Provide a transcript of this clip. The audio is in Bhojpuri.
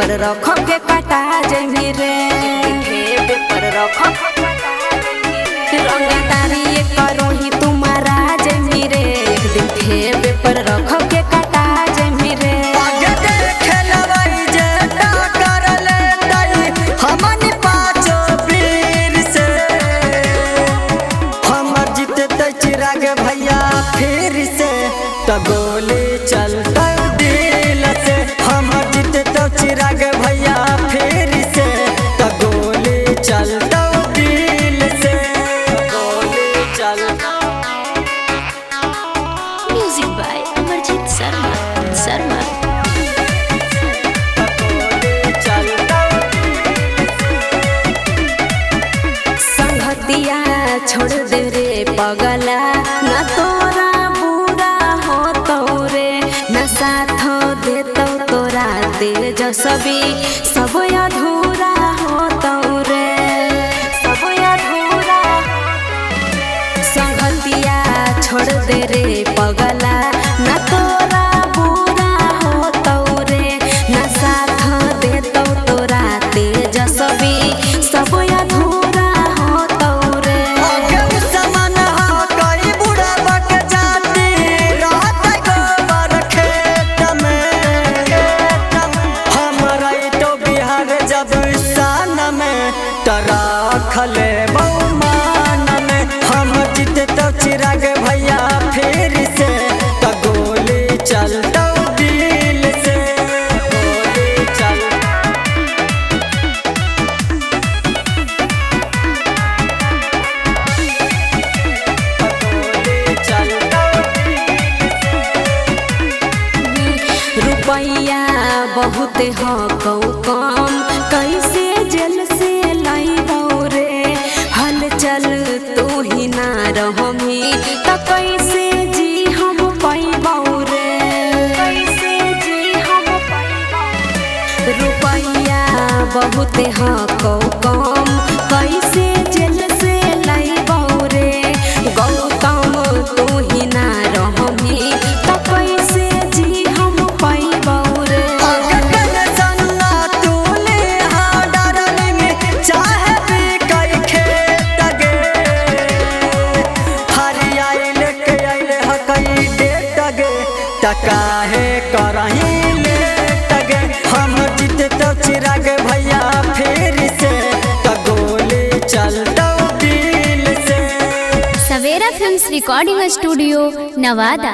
पर रखो के कटा जमी रे पर रखो रंगदारी करो ही तुम्हारा जमी रे एक दिन खेबे पर रखो के कटा जमी रे भैया फिर से गोली चलता दिल से हम जीते तो चिराग भैया फिर से गोली चलता दिल से गोली चलता। म्यूजिक बाय अमरजीत शर्मा संगतिया छोड़ दे रे पगला न तोरा बुरा हो तोरे न साथ दे तो तोरा दे जसबी सब अधूरा हो तोरे सब अधूरा। संगतिया छोड़ दे रे पगला न तोरा बुरा हो तोरे न साथ दे तो तोरा दे जसबी सब अधूरा हो तोरे। खले बहुमान में हम जीते तो चिराग भैया फिर से गोली चलता दिल से गोली चलता। गोली चलता रुपैया बहुत हो कम कैसे जेल से लाइबौ रे हलचल तू ही ना रहमी त कैसे जी हम पैबौ रे कैसे जी हम पैबौ। रुपैया बहुत हो कम कैसे जेल से लाइबौ रे गौतम तू ही ना रहमी त कैसे जी हम पैबौ रे। काहे करही लेट गे हम जीते तो चिराग भैया फिर से गोली चलता दिल से। सवेरा फिल्म्स रिकॉर्डिंग स्टूडियो नवादा।